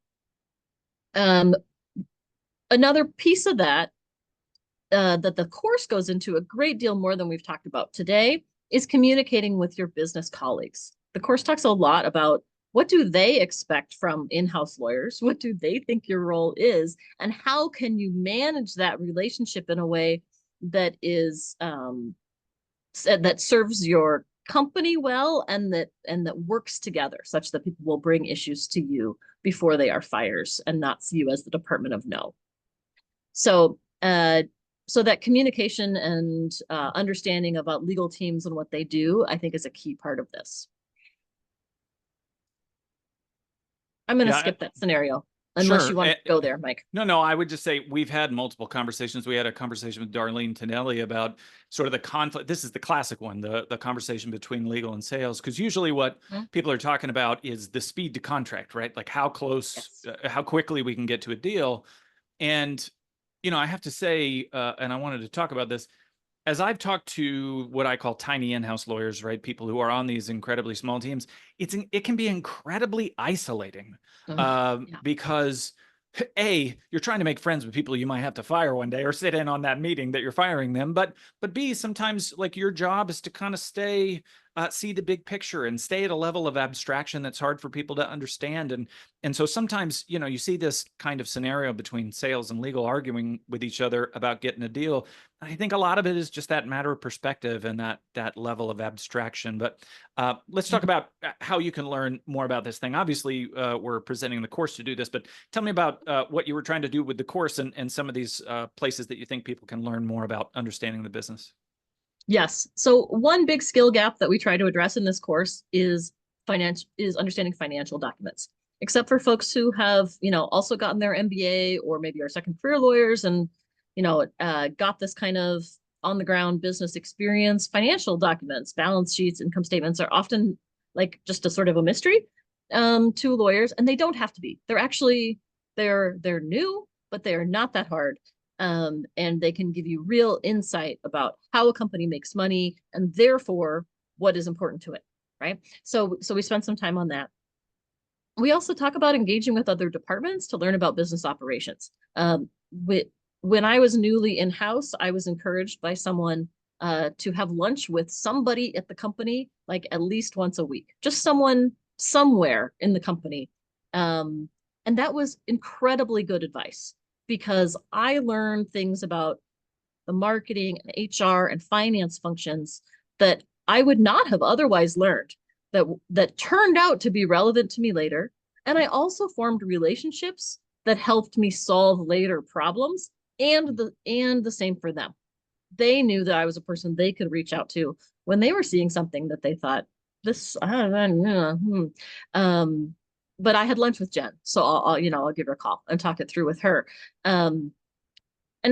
Speaker 2: Another piece of that that the course goes into a great deal more than we've talked about today is communicating with your business colleagues. The course talks a lot about what do they expect from in-house lawyers? What do they think your role is? And how can you manage that relationship in a way that is that serves your company well, and that works together such that people will bring issues to you before they are fires, and not see you as the Department of No. So so that communication and understanding about legal teams and what they do, I think, is a key part of this. I'm going to skip that scenario. Unless you want to go there, Mike.
Speaker 1: No, I would just say we've had multiple conversations. We had a conversation with Darlene Tonelli about sort of the conflict. This is the classic one, the conversation between legal and sales, because usually what people are talking about is the speed to contract, right? Like how close, how quickly we can get to a deal. And, I have to say, and I wanted to talk about this, as I've talked to what I call tiny in-house lawyers, right? People who are on these incredibly small teams, it can be incredibly isolating because A, you're trying to make friends with people you might have to fire one day, or sit in on that meeting that you're firing them. But B, sometimes like your job is to kind of stay see the big picture and stay at a level of abstraction that's hard for people to understand. And so sometimes, you know, you see this kind of scenario between sales and legal arguing with each other about getting a deal. I think a lot of it is just that matter of perspective and that level of abstraction. But let's talk about how you can learn more about this thing. Obviously, we're presenting the course to do this, but tell me about what you were trying to do with the course and some of these places that you think people can learn more about understanding the business.
Speaker 2: Yes. So one big skill gap that we try to address in this course is understanding financial documents. Except for folks who have, you know, also gotten their MBA or maybe are second career lawyers and, you know, got this kind of on the ground business experience, financial documents, balance sheets, income statements are often like just a sort of a mystery to lawyers, and they don't have to be. They're actually they're new, but they are not that hard. And they can give you real insight about how a company makes money and therefore what is important to it, right? So we spent some time on that. We also talk about engaging with other departments to learn about business operations. When I was newly in-house, I was encouraged by someone to have lunch with somebody at the company, like at least once a week, just someone somewhere in the company. And that was incredibly good advice because I learned things about the marketing and HR and finance functions that I would not have otherwise learned that turned out to be relevant to me later. And I also formed relationships that helped me solve later problems and the same for them. They knew that I was a person they could reach out to when they were seeing something that they thought this, I don't know, but I had lunch with Jen, so I'll give her a call and talk it through with her. And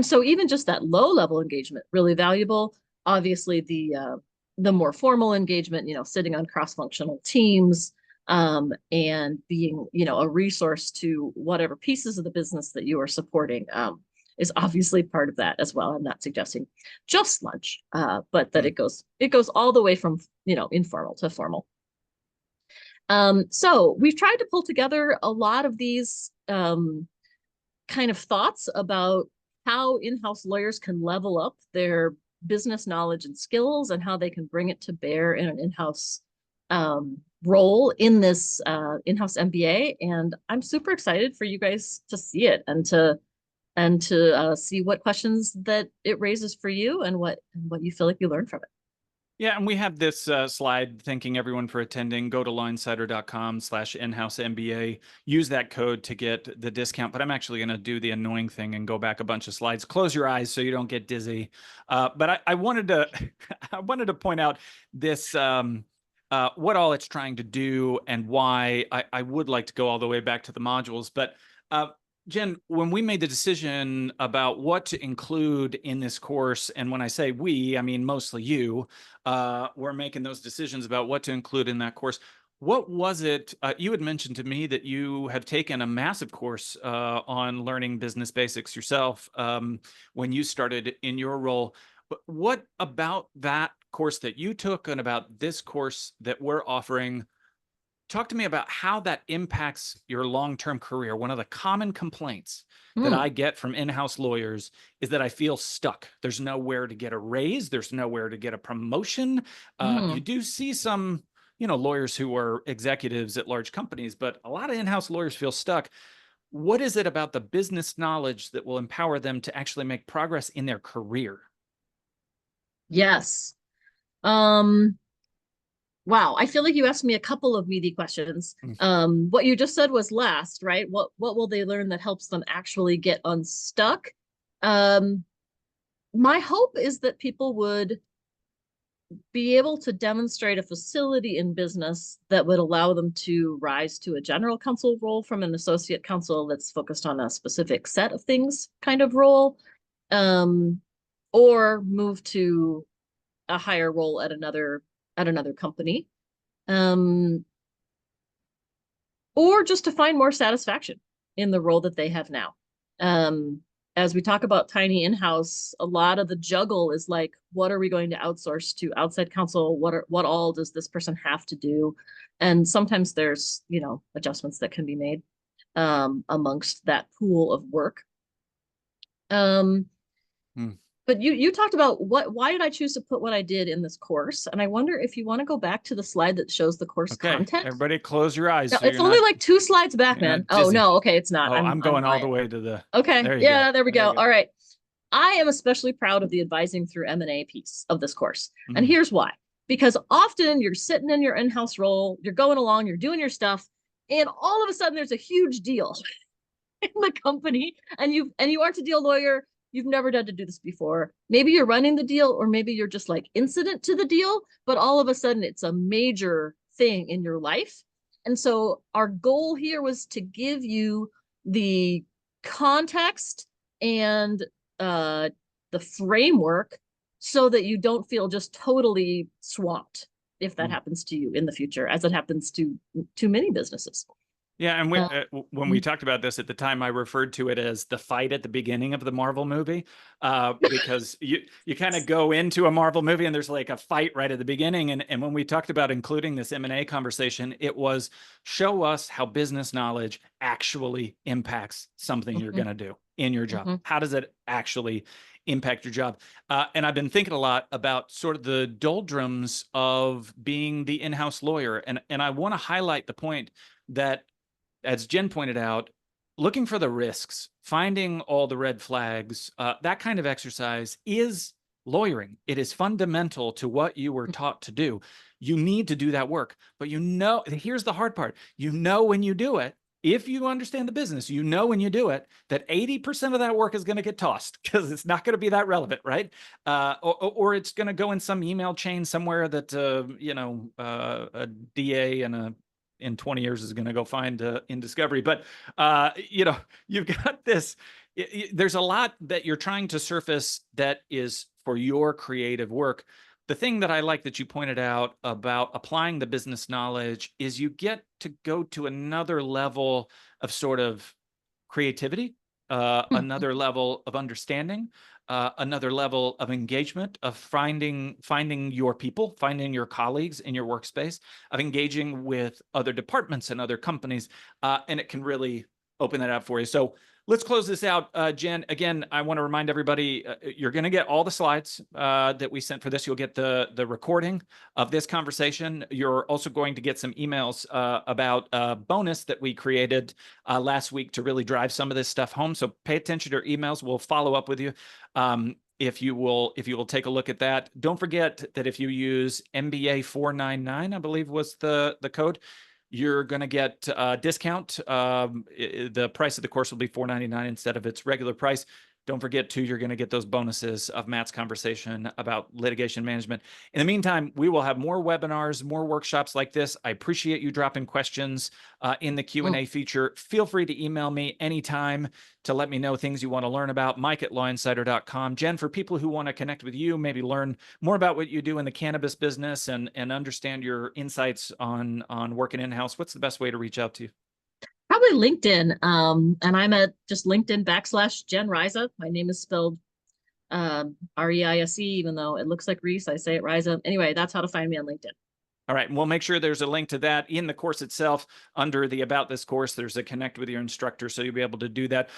Speaker 2: so even just that low level engagement, really valuable. Obviously, the more formal engagement, you know, sitting on cross-functional teams and being, you know, a resource to whatever pieces of the business that you are supporting is obviously part of that as well. I'm not suggesting just lunch, but that it goes all the way from, you know, informal to formal. So we've tried to pull together a lot of these kind of thoughts about how in-house lawyers can level up their business knowledge and skills and how they can bring it to bear in an in-house role in this in-house MBA. And I'm super excited for you guys to see it and to see what questions that it raises for you and what you feel like you learned from it.
Speaker 1: Yeah, and we have this slide thanking everyone for attending. Go to lawinsider.com/in-house MBA. Use that code to get the discount. But I'm actually going to do the annoying thing and go back a bunch of slides. Close your eyes so you don't get dizzy. But I wanted to I wanted to point out this what all it's trying to do and why I would like to go all the way back to the modules. But Jen, when we made the decision about what to include in this course, and when I say we, I mean mostly you, were making those decisions about what to include in that course. What was it? You had mentioned to me that you have taken a massive course on learning business basics yourself when you started in your role. But what about that course that you took and about this course that we're offering? Talk to me about how that impacts your long-term career. One of the common complaints that I get from in-house lawyers is that I feel stuck. There's nowhere to get a raise. There's nowhere to get a promotion. You do see some, you know, lawyers who are executives at large companies, but a lot of in-house lawyers feel stuck. What is it about the business knowledge that will empower them to actually make progress in their career?
Speaker 2: Yes. Wow, I feel like you asked me a couple of meaty questions. What you just said was last, right? What will they learn that helps them actually get unstuck? My hope is that people would be able to demonstrate a facility in business that would allow them to rise to a general counsel role from an associate counsel that's focused on a specific set of things kind of role, or move to a higher role at another company, or just to find more satisfaction in the role that they have now. As we talk about tiny in-house, a lot of the juggle is like, what are we going to outsource to outside counsel? What all does this person have to do? And sometimes there's, you know, adjustments that can be made amongst that pool of work. But you talked about why did I choose to put what I did in this course? And I wonder if you want to go back to the slide that shows the course
Speaker 1: Okay,
Speaker 2: content.
Speaker 1: everybody close your eyes
Speaker 2: No,
Speaker 1: so
Speaker 2: it's only like 2 slides back,
Speaker 1: you're
Speaker 2: man.
Speaker 1: not
Speaker 2: Oh
Speaker 1: dizzy.
Speaker 2: no, okay, it's not.
Speaker 1: Oh, I'm
Speaker 2: I'm
Speaker 1: going all the
Speaker 2: lying.
Speaker 1: way to the,
Speaker 2: Okay,
Speaker 1: there you go.
Speaker 2: yeah, there we
Speaker 1: There
Speaker 2: go.
Speaker 1: you go.
Speaker 2: All right. I am especially proud of the advising through M&A piece of this course. And
Speaker 1: Mhm.
Speaker 2: here's why. Because often you're sitting in your in-house role, you're going along, you're doing your stuff, and all of a sudden there's a huge deal in the company, and you aren't a deal lawyer. You've never done to do this before. Maybe you're running the deal, or maybe you're just like incident to the deal, but all of a sudden it's a major thing in your life. And so our goal here was to give you the context and the framework so that you don't feel just totally swamped if that happens to you in the future, as it happens to many businesses.
Speaker 1: Yeah, and when we
Speaker 2: Um,
Speaker 1: talked about this at the time, I referred to it as the fight at the beginning of the Marvel movie, because you kind of go into a Marvel movie and there's like a fight right at the beginning. And when we talked about including this M&A conversation, it was show us how business knowledge actually impacts something you're going to do in your job. How does it actually impact your job? And I've been thinking a lot about sort of the doldrums of being the in-house lawyer. And I want to highlight the point that, as Jen pointed out, looking for the risks, finding all the red flags, that kind of exercise is lawyering. It is fundamental to what you were taught to do. You need to do that work, but here's the hard part. When you do it, if you understand the business, when you do it, that 80% of that work is going to get tossed because it's not going to be that relevant, right? Or it's going to go in some email chain somewhere that, a DA and in 20 years is going to go find in Discovery. But, you've got this, there's a lot that you're trying to surface that is for your creative work. The thing that I like that you pointed out about applying the business knowledge is you get to go to another level of sort of creativity, another level of understanding, another level of engagement, of finding your people, finding your colleagues in your workspace, of engaging with other departments and other companies, and it can really open that up for you. So let's close this out. Jen, again, I want to remind everybody, you're going to get all the slides that we sent for this. You'll get the recording of this conversation. You're also going to get some emails about a bonus that we created last week to really drive some of this stuff home. So pay attention to your emails. We'll follow up with you. If you will take a look at that. Don't forget that if you use MBA 499, I believe was the code, you're going to get a discount. The price of the course will be $499 instead of its regular price. Don't forget, too, you're going to get those bonuses of Matt's conversation about litigation management. In the meantime, we will have more webinars, more workshops like this. I appreciate you dropping questions in the Q&A feature. Feel free to email me anytime to let me know things you want to learn about. Mike@lawinsider.com. Jen, for people who want to connect with you, maybe learn more about what you do in the cannabis business and understand your insights on working in-house, what's the best way to reach out to you?
Speaker 2: Probably LinkedIn. And I'm at just LinkedIn/Jen Riza. My name is spelled Reise, even though it looks like Reese. I say it Riza. Anyway, that's how to find me on LinkedIn.
Speaker 1: All right, and we'll make sure there's a link to that in the course itself. Under the About This course, there's a connect with your instructor, so you'll be able to do that.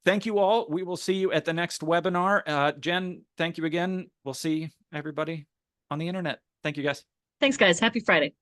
Speaker 1: Thank you all. We will see you at the next webinar. Jen, thank you again. We'll see everybody on the internet. Thank you, guys.
Speaker 2: Thanks, guys. Happy Friday.